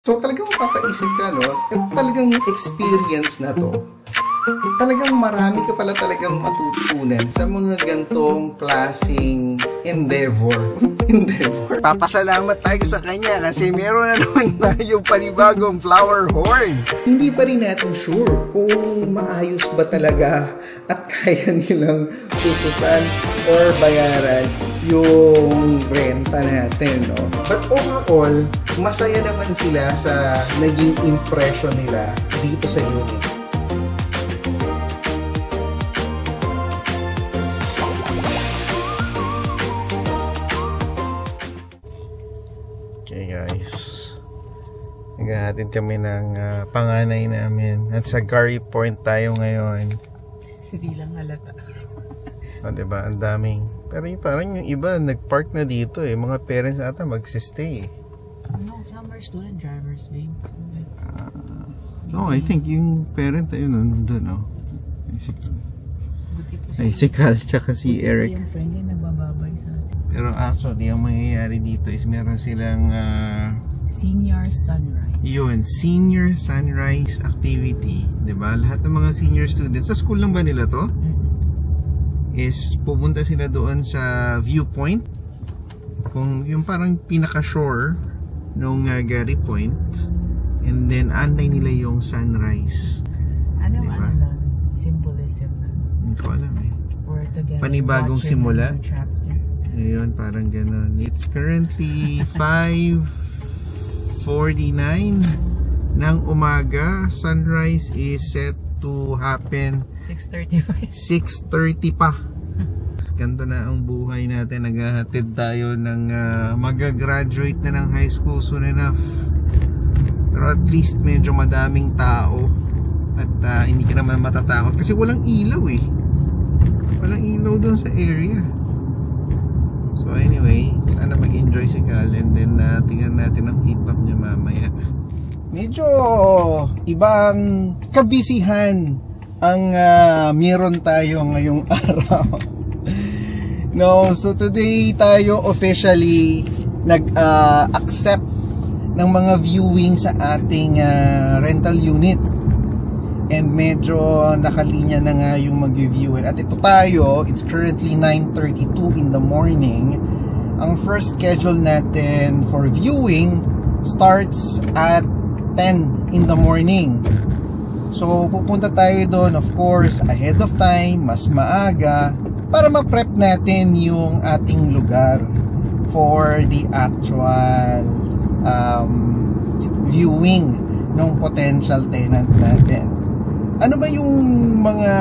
So talagang mapapaisip ka, no? At talagang experience na to, talagang marami ka pala talagang matutunan sa mga gantong klaseng endeavor. Papasalamat tayo sa kanya kasi meron na naman tayong panibagong flower horn. Hindi pa rin natin sure kung maayos ba talaga at kaya nilang tutusan or bayaran yung renta natin, no? But overall, masaya naman sila sa naging impression nila dito sa unit. Okay guys, naghahatid kami ng panganay namin at sa Gary Point tayo ngayon. Hindi lang halata. O diba, ang daming, pero parang yung iba nagpark na dito eh, mga parents ata magsistay eh. No, some are student drivers, babe. No, I think yung parent ayun nandun, no? Ay, si Cal tsaka si Eric. Yung friend niya nagbababay sa atin. Pero actually, ang mangyayari dito is meron silang Senior Sunrise. Yun, Senior Sunrise activity, 'di ba? Lahat ng mga senior students, sa school lang ba nila to? Is pupunta sila doon sa viewpoint, kung yung parang pinaka-shore nung Gary Point, and then antay nila yung sunrise. Ano, diba? Ano lang, symbolism na. Hindi ko alam eh. Or panibagong simula. Ayun, parang gano'n. It's currently 5:49 ng umaga. Sunrise is set to happen 6:30 pa. Ganto na ang buhay natin. Naghahatid tayo ng magagraduate na ng high school soon enough. Pero at least medyo madaming tao at hindi ka naman matatakot kasi walang ilaw eh. Walang ilaw doon sa area. So anyway, sana mag-enjoy si Cal, and then tingnan natin ang feedback niya mamaya. Medyo ibang kabisihan ang meron tayo ngayong araw. No, so today tayo officially nag-accept ng mga viewing sa ating rental unit. And medyo nakalinya na nga yung mag-view. At ito tayo, it's currently 9:32 in the morning. Ang first schedule natin for viewing starts at 10 in the morning. So pupunta tayo doon, of course, ahead of time, mas maaga, para ma-prep natin yung ating lugar for the actual viewing ng potential tenant natin. Ano ba yung mga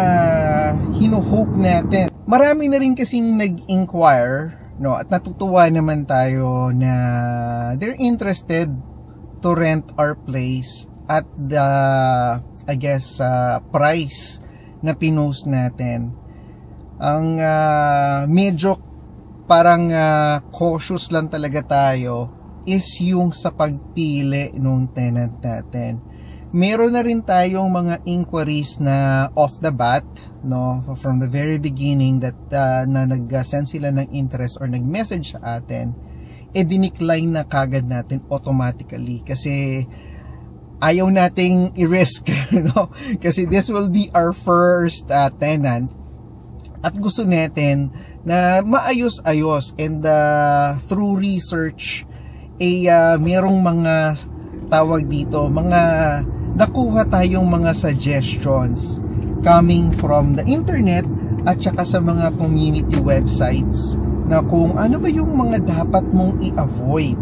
hino-hope natin? Marami na rin kasing nag-inquire, no, at natutuwa naman tayo na they're interested to rent our place at the, I guess, price na pinost natin. Ang medyo parang cautious lang talaga tayo is yung sa pagpili ng tenant natin. Meron na rin tayong mga inquiries na off the bat, no, from the very beginning that na nag-send sila ng interest or nag-message sa atin, dinicline na kagad natin automatically kasi ayaw nating i-risk, no? Kasi this will be our first tenant at gusto natin na maayos-ayos, and through research merong mga tawag dito, mga nakuha tayong mga suggestions coming from the internet at saka sa mga community websites na kung ano ba yung mga dapat mong i-avoid,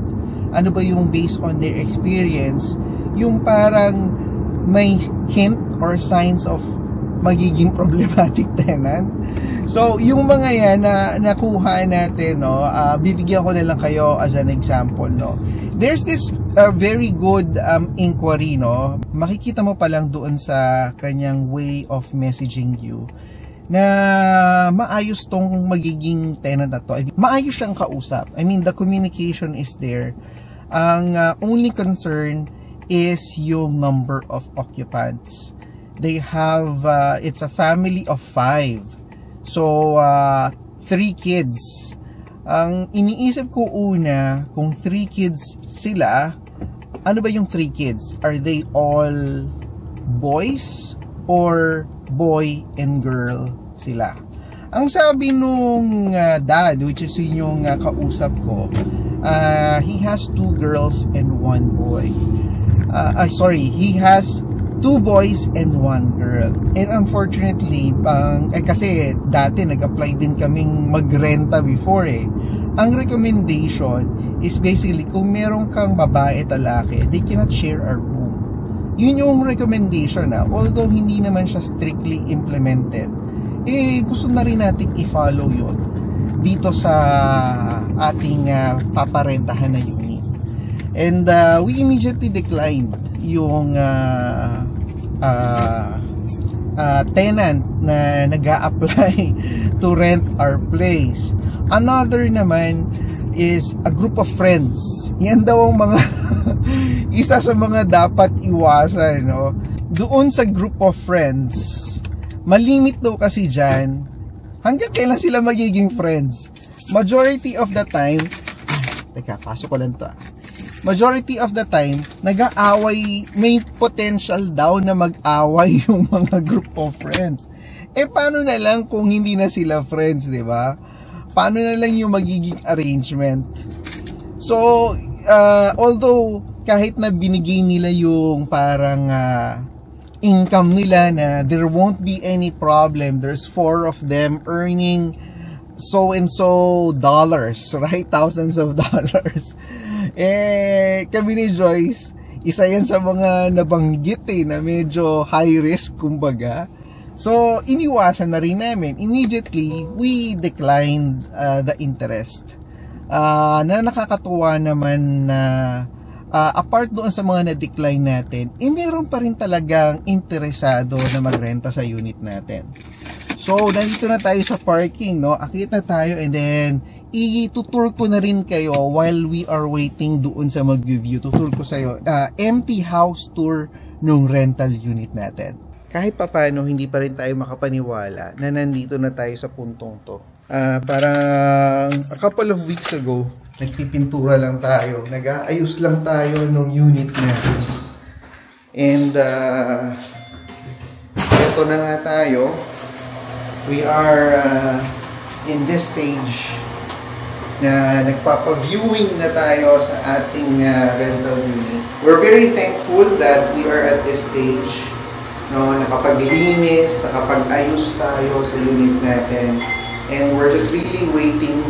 ano ba yung based on their experience, yung parang may hint or signs of magiging problematic tenant. So yung mga yan na nakuha natin, no, bibigyan ko na lang kayo as an example, no. There's this very good inquiry, no. Makikita mo pa lang doon sa kanyang way of messaging you na maayos tong magiging tenant na to. Maayos siyang kausap. I mean, the communication is there. Ang only concern is yung number of occupants. They have, it's a family of 5. So, 3 kids. Ang iniisip ko una, kung 3 kids sila, ano ba yung 3 kids? Are they all boys or boy and girl sila? Ang sabi nung dad, which is yung kausap ko, he has 2 girls and 1 boy. Sorry, he has 2 boys and 1 girl. And unfortunately, kasi dati nag-apply din kaming magrenta before eh. Ang recommendation is basically kung meron kang babae at lalaki, they cannot share a room. Yun yung recommendation although hindi naman siya strictly implemented. Gusto na rin natin i-follow yun dito sa ating paparentahan na unit. And we immediately declined yung tenant na nag-a-apply to rent our place. Another naman is a group of friends. Yan daw ang mga isa sa mga dapat iwasan, no? Doon sa group of friends, malimit daw kasi dyan hanggang kailan sila magiging friends. Majority of the time, pasok ko lang to. Majority of the time, nag-aaway, may potential daw na mag-away yung mga group of friends. Paano na lang kung hindi na sila friends, di ba? Paano na lang yung magiging arrangement? So, although kahit na binigay nila yung parang income nila na there won't be any problem, there's 4 of them earning so and so dollars, right? Thousands of dollars. Kami ni Joyce, isa yan sa mga nabanggit na medyo high risk kumbaga. So, iniwasan na rin namin. Immediately, we declined the interest. Na nakakatuwa naman na apart doon sa mga na-decline natin, meron pa rin talagang interesado na magrenta sa unit natin. So, nandito na tayo sa parking, no? Akit na tayo and then i-tutur ko na rin kayo while we are waiting doon sa mag-review. Tutur ko sa'yo, empty house tour nung rental unit natin. Kahit papano, hindi pa rin tayo makapaniwala na nandito na tayo sa puntong to. Parang a couple of weeks ago, nagpipintura lang tayo. Nag-aayos lang tayo nung unit natin. And, eto na nga tayo. We are in this stage na nagpapa-viewing na tayo sa ating rental unit. We're very thankful that we are at this stage. No, nakapaglinis, nakapag-ayos tayo sa unit natin. And we're just really waiting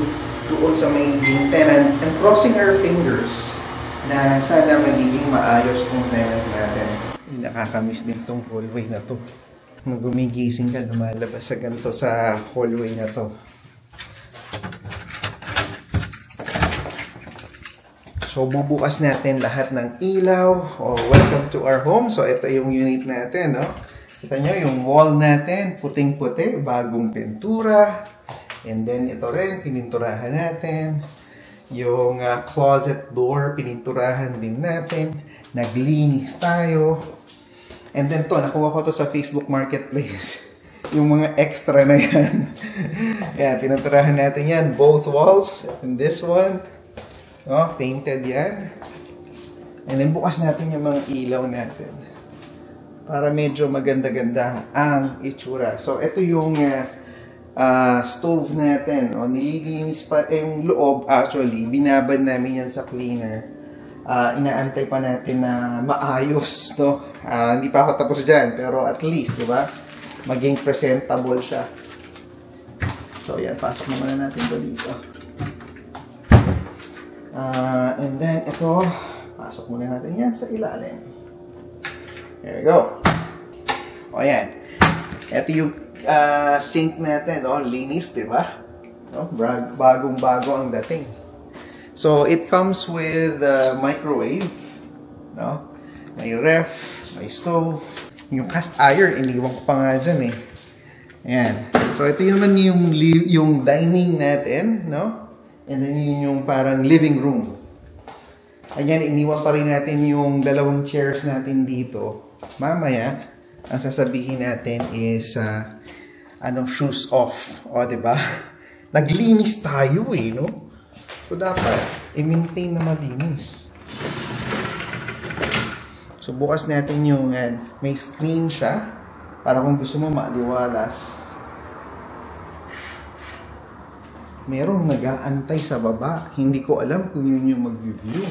doon sa magiging tenant and crossing our fingers na sana magiging maayos tong tenant natin. Nakakamiss din tong hallway na to. Nung gumigising ka, lumalabas sa ganito sa hallway na to. So, bubukas natin lahat ng ilaw. Welcome to our home. So, ito yung unit natin, no? Kita nyo, yung wall natin, puting-puti, bagong pintura. And then, ito rin, pininturahan natin. Yung closet door, pininturahan din natin. Naglinis tayo. And then, nakuha ko to sa Facebook Marketplace. Yung mga extra na yan. Yan, pininturahan natin yan. Both walls. And this one. Painted yan. And then bukas natin yung mga ilaw natin para medyo maganda-ganda ang itsura. So ito yung stove natin. Nililinis pa yung loob, actually binabad namin yan sa cleaner. Inaantay pa natin na maayos, no? Hindi pa ako tapos dyan, pero at least, di ba, maging presentable siya. So yan, pasok naman na natin ito dito. And then, ito, pasok muna natin yan sa ilalim. There we go. O, yan. Ito yung sink natin, linis, diba? Bagong-bago ang dating. So, it comes with microwave, no? May ref, may stove. Yung cast iron, iniwan ko pa nga dyan, eh. Ayan. So, ito yung naman yung dining natin, no? And then yun yung parang living room. Ayan, iniwan pa rin natin yung dalawang chairs natin dito. Mamaya, ang sasabihin natin is, shoes off. O, diba? Naglinis tayo no? So, dapat, i-maintain na malinis. So, bukas natin yung, may screen siya, para kung gusto mo maaliwalas. Merong nag-aantay sa baba. Hindi ko alam kung yun yung mag-view.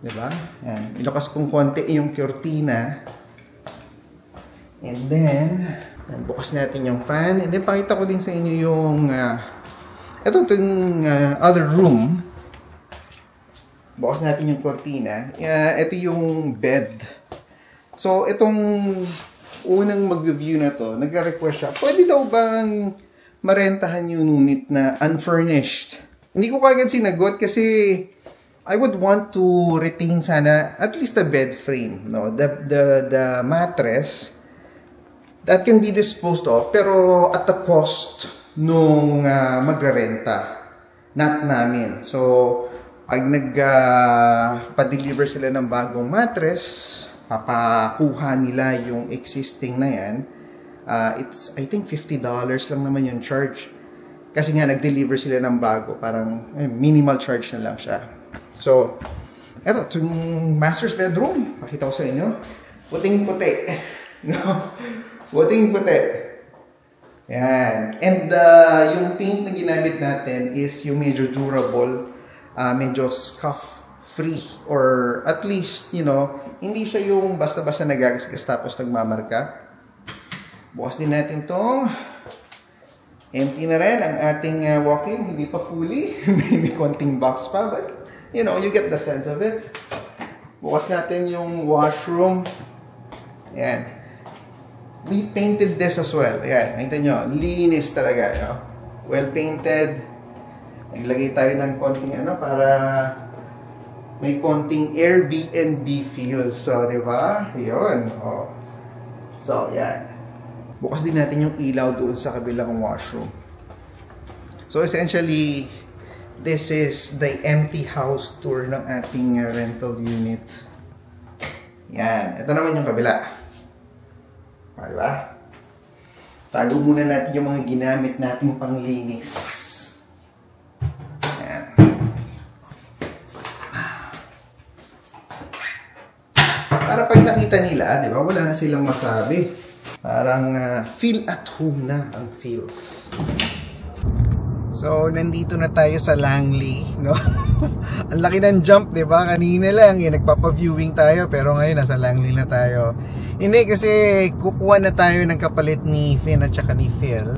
Diba? Yan. Ilakas kong konti yung cortina. And then, bukas natin yung fan. And then, pakita ko din sa inyo yung, itong other room. Bukas natin yung cortina. Ito yung bed. So, itong unang mag-view na to, nag-request siya, pwede daw bang marentahan yung unit na unfurnished? Hindi ko kagad sinagot kasi I would want to retain sana at least the bed frame, no? The mattress that can be disposed of, pero at the cost nung magrerenta, not namin. So, pag nagpa-deliver sila ng bagong mattress, papakuha nila yung existing na yan. It's, I think, $50 lang naman yung charge. Kasi nga, nag-deliver sila ng bago. Parang minimal charge na lang siya. So, eto, itong master's bedroom. Pakita ko sa inyo. Puting-puti. No? Puting-puti. Yan. And yung paint na ginamit natin is yung medyo durable, medyo scuff-free. Or at least, you know, hindi siya yung basta-basta nagagasgas tapos nagmamarka. Bukas din natin itong empty na rin ang ating walk-in. Hindi pa fully. May konting box pa. But, you know, you get the sense of it. Bukas natin yung washroom. Ayan. We painted this as well. Ayan. Nakita nyo. Linis talaga. No? Well painted. Naglagay tayo ng konting para may konting Airbnb feels. So, diba? Yun. Oh. So, yan. Bukas din natin yung ilaw doon sa kabilang washroom. So, essentially, this is the empty house tour ng ating rental unit. Yan. Ito naman yung kabila. Diba? Tago muna natin yung mga ginamit nating panglinis. Yan. Para pag nakita nila, diba, wala na silang masabi. Parang feel at home na ang feels. So, nandito na tayo sa Langley, no? Ang laki ng jump, di ba? Kanina lang, nagpapa-viewing tayo, pero ngayon nasa Langley na tayo. Hindi, kasi kukuha na tayo ng kapalit ni Finn at saka ni Phil.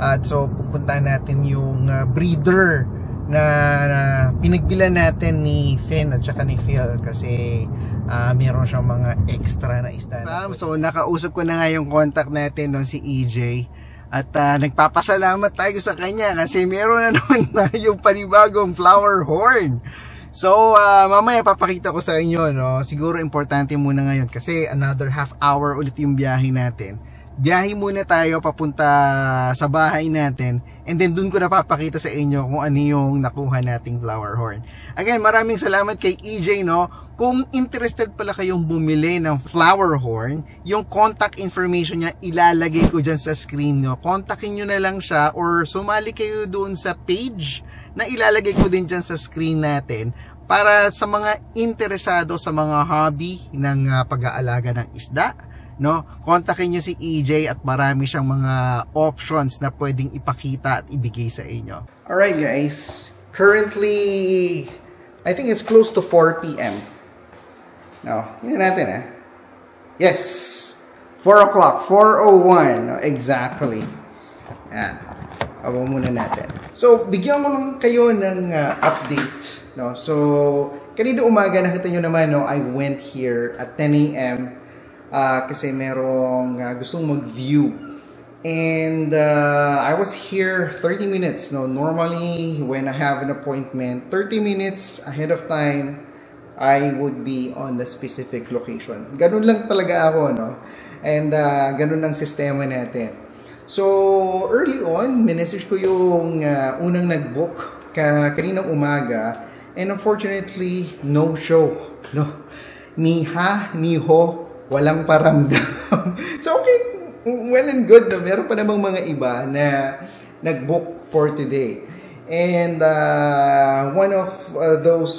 At so, pupuntahan natin yung breeder na pinagbilan natin ni Finn at saka ni Phil kasi meron siyang mga extra na isda. So, nakausap ko na nga yung contact natin, no, si EJ. At nagpapasalamat tayo sa kanya kasi meron na naman tayong panibagong flower horn. So, mamaya papakita ko sa inyo, no. Siguro importante muna ngayon kasi another half hour ulit yung biyahe natin. Biyahe muna tayo papunta sa bahay natin and then dun ko na papakita sa inyo kung ano yung nakuha nating flower horn. Again, maraming salamat kay EJ, no. Kung interested pala kayong bumili ng flower horn, yung contact information niya ilalagay ko dyan sa screen nyo. Kontakin nyo na lang siya or sumali kayo doon sa page na ilalagay ko din dyan sa screen natin para sa mga interesado sa mga hobby ng pag-aalaga ng isda. No, kontakin nyo si EJ at marami siyang mga options na pwedeng ipakita at ibigay sa inyo. Alright guys, currently I think it's close to 4 p.m. No, yun natin Yes, 4 o'clock, 4:01, no, exactly. Yan, awa muna natin. So, bigyan mo lang kayo ng update. No? So, kanina umaga nakita nyo naman, no, I went here at 10 a.m. Kasi merong gustong mag-view. And I was here 30 minutes. No? Normally, when I have an appointment, 30 minutes ahead of time, I would be on the specific location. Ganun lang talaga ako, no? And ganun lang sistema natin. So, early on, minessage ko yung unang nag-book kaninang umaga. And unfortunately, no show. No? Ni ha, ni ho, walang paramdam. So, okay, well and good. No? Meron pa namang mga iba na nag-book for today. And one of those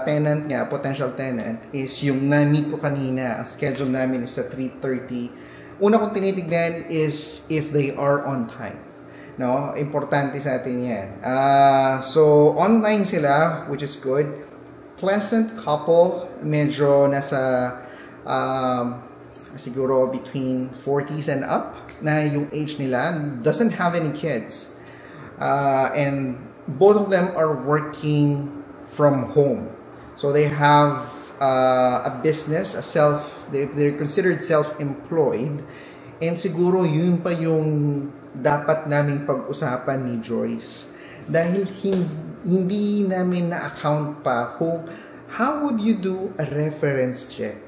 tenant nga, potential tenant, is yung na-meet ko kanina. Ang schedule namin is sa 3:30. Una kong tinitignan is if they are on time. No? Importante sa atin yan. So, on time sila, which is good. Pleasant couple, medyo nasa siguro between 40s and up na yung age nila. Doesn't have any kids. And both of them are working from home. So they have a business, they're considered self-employed. And siguro yun pa yung dapat naming pag-usapan ni Joyce. Dahil hindi namin na-account pa kung how would you do a reference check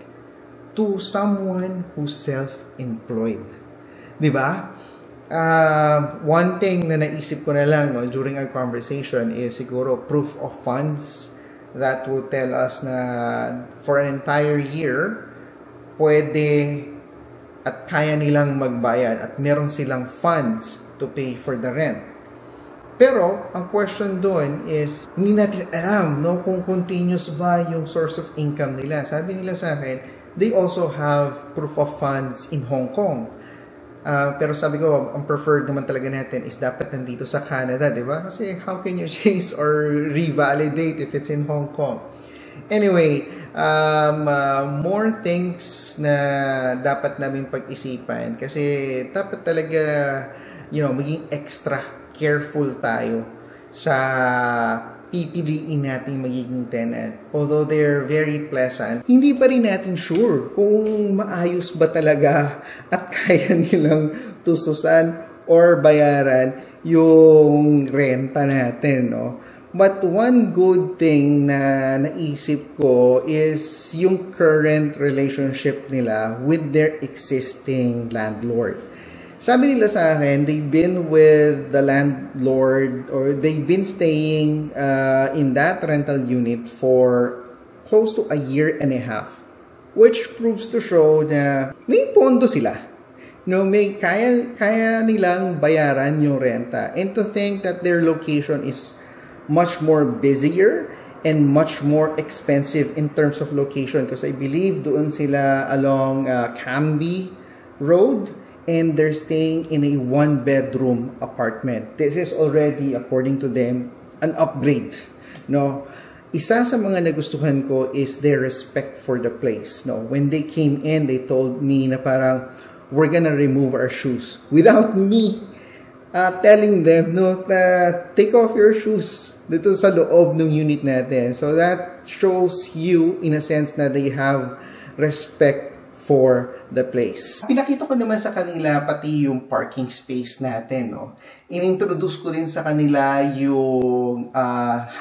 to someone who's self-employed. Diba? One thing na naisip ko na lang during our conversation is siguro proof of funds that will tell us na for an entire year pwede at kaya nilang magbayad at meron silang funds to pay for the rent. Pero ang question doon is hindi natin alam kung continuous ba yung source of income nila. Sabi nila sa akin, they also have proof of funds in Hong Kong. Pero sabi ko, ang preferred naman talaga natin is dapat nandito sa Canada, di ba? Kasi how can you chase or revalidate if it's in Hong Kong? Anyway, more things na dapat namin pag-isipan kasi dapat talaga, maging extra careful tayo sa pipiliin natin magiging tenant. Although they're very pleasant, hindi pa rin natin sure kung maayos ba talaga at kaya nilang tustusan or bayaran yung renta natin, no? But one good thing na naisip ko is yung current relationship nila with their existing landlord. Sabi nila sa akin, they've been with the landlord or they've been staying in that rental unit for close to a year and a half. Which proves to show na may pondo sila. May kaya nilang bayaran yung renta. And to think that their location is much more busier and much more expensive in terms of location. Because I believe doon sila along Cambie Road. And they're staying in a one-bedroom apartment. This is already, according to them, an upgrade. No, isa sa mga nagustuhan ko is their respect for the place. No, when they came in, they told me na parang we're gonna remove our shoes without me telling them take off your shoes dito sa loob ng unit natin. So that shows you in a sense na they have respect for the place. Pinakita ko naman sa kanila pati yung parking space natin, no? Inintroduce ko din sa kanila yung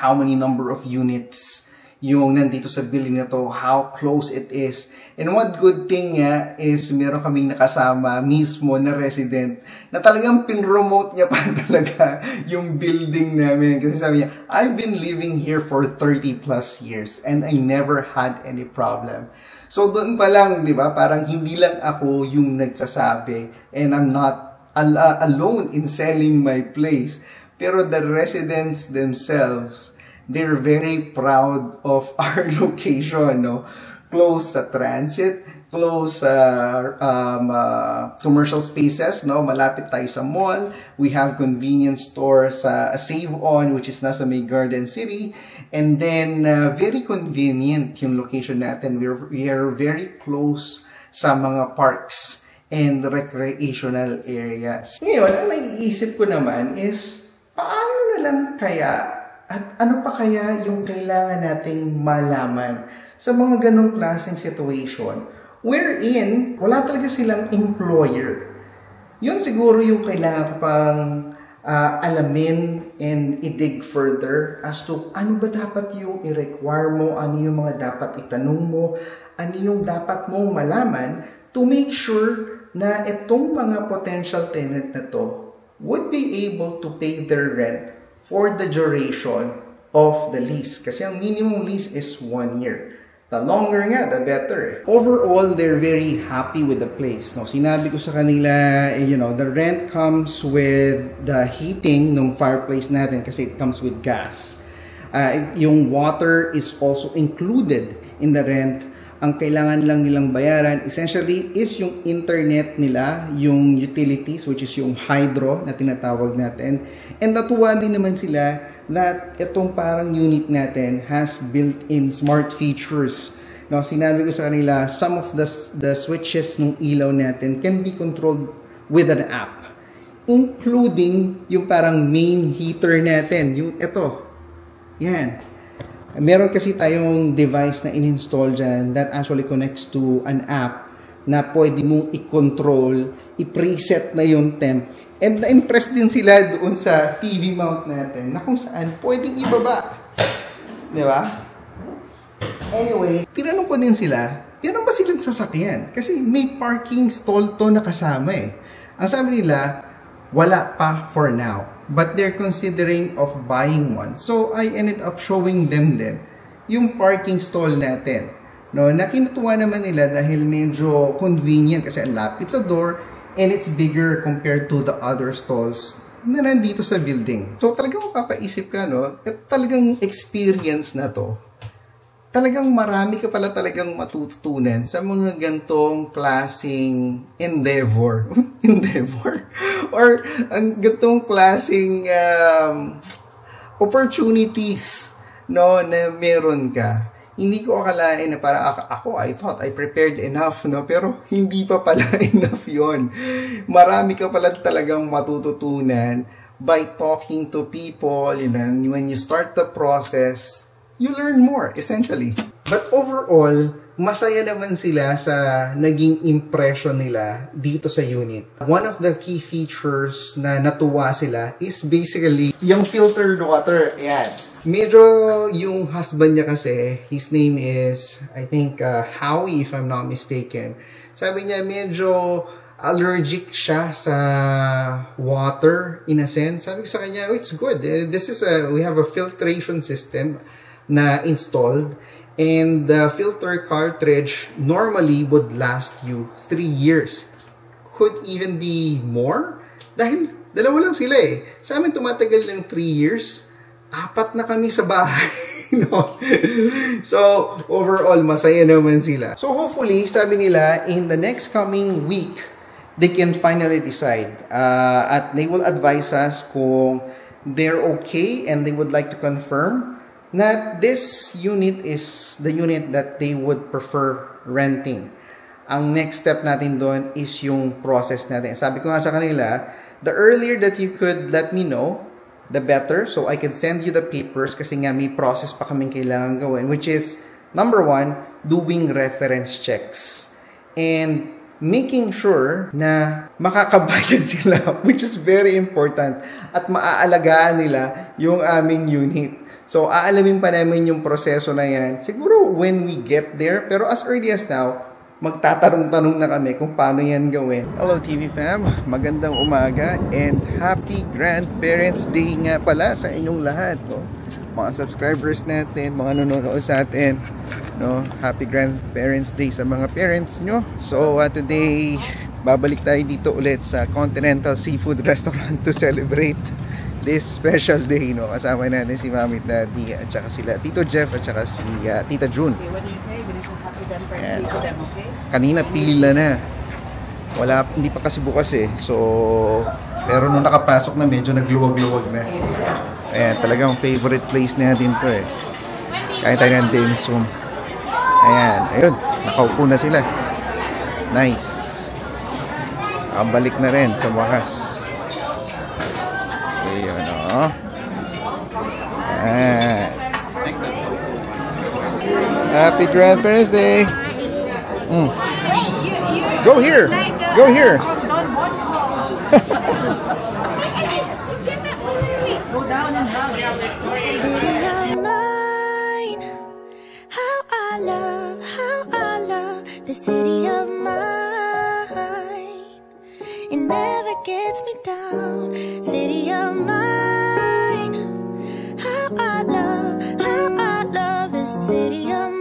how many number of units yung nandito sa building na to, how close it is. And one good thing nga is meron kaming nakasama mismo na resident na talagang pinromote niya pa talaga yung building namin. Kasi sabi niya, I've been living here for 30 plus years and I never had any problem. So doon pa lang, di ba, parang hindi lang ako yung nagsasabi and I'm not alone in selling my place. Pero the residents themselves, they're very proud of our location, no? Close sa transit, close sa commercial spaces, no? Malapit tayo sa mall. We have convenience stores sa Save On, which is nasa may Garden City. And then, very convenient yung location natin. We are very close sa mga parks and recreational areas. Ngayon, ang naiisip ko naman is, paano na lang kaya at ano pa kaya yung kailangan nating malaman sa mga ganong klaseng situation wherein wala talaga silang employer. Yun siguro yung kailangan ko pang alamin and i-dig further as to ano ba dapat yung i-require mo, ano yung mga dapat itanong mo, ano yung dapat mong malaman to make sure na itong mga potential tenant na to would be able to pay their rent for the duration of the lease. Kasi ang minimum lease is 1 year. The longer nga, the better. Overall, they're very happy with the place. No? Sinabi ko sa kanila, the rent comes with the heating ng fireplace natin kasi it comes with gas. Yung water is also included in the rent. Ang kailangan lang nilang bayaran, essentially, is yung internet nila, yung utilities, which is yung hydro na tinatawag natin. And natuwa din naman sila that itong parang unit natin has built-in smart features. No, sinabi ko sa kanila, some of the switches ng ilaw natin can be controlled with an app, including yung parang main heater natin, yung ito. Yan. Meron kasi tayong device na in-install dyan that actually connects to an app na pwede mong i-control, i-preset na yung temp. And na-impress din sila doon sa TV mount natin na kung saan pwedeng ibaba. Di ba? Anyway, tinanong ko din sila, meron ba silang sasakyan? Kasi may parking stall to na kasama eh. Ang sabi nila, wala pa for now. But they're considering of buying one. So, I ended up showing them din yung parking stall natin. No, na kinutuwa naman nila dahil medyo convenient kasi ang lapit sa door and it's bigger compared to the other stalls na nandito sa building. So talagang mapapaisip ka, no? At talagang experience na to. Talagang marami ka pala talagang matututunan sa mga gantong klaseng endeavor. Endeavor? Or ang gantong klaseng opportunities, no, na meron ka. Hindi ko akalain na para ako, I thought I prepared enough, no? Pero hindi pa pala enough yon. Marami ka pala talagang matututunan by talking to people, when you start the process, you learn more, essentially. But overall, masaya naman sila sa naging impression nila dito sa unit. One of the key features na natuwa sila is basically yung filtered water. Ayan. Medyo yung husband niya kasi, his name is, I think, Howie, if I'm not mistaken. Sabi niya, medyo allergic siya sa water, in a sense. Sabi ko sa kanya, oh, it's good. We have a filtration system na installed. And the filter cartridge normally would last you 3 years. Could even be more. Dahil dalawa lang sila eh. Sa amin tumatagal ng 3 years. 4 na kami sa bahay. No? So, overall, masaya naman sila. So, hopefully, sabi nila, in the next coming week, they can finally decide. At they will advise us kung they're okay and they would like to confirm that this unit is the unit that they would prefer renting. Ang next step natin doon is yung process natin. Sabi ko nga sa kanila, the earlier that you could let me know, the better. So, I can send you the papers kasi nga may process pa kaming kailangan gawin, which is, number 1, doing reference checks. And making sure na makakabayad sila, which is very important. At maaalagaan nila yung aming unit. So, aalamin pa namin yung proseso na yan. Siguro when we get there, pero as early as now, magtatanong-tanong na kami kung paano yan gawin. Hello TV fam, magandang umaga and happy Grandparents Day nga pala sa inyong lahat. No? Mga subscribers natin, mga nanonood sa atin, no? Happy Grandparents Day sa mga parents nyo. So today, babalik tayo dito ulit sa Continental Seafood Restaurant to celebrate this special day. No? Kasama natin si Mami Daddy at saka sila Tito Jeff at saka si Tita June. Okay, what do you say? Ayan. Okay? Kanina pila na. Hindi pa kasi bukas eh. So, pero nung nakapasok na medyo nagluwag-luwag na. Ayan, talagang favorite place natin to eh. Kain tayo ng dim sum. Ayan, ayun. Nakaupo na sila. Nice. Balik na rin sa wakas. Ayun o. Ayan. Happy Grandparents Day. Go here. Go here. Go down and down. City of mine, how I love the city of mine. It never gets me down. City of mine, how I love the city of mine.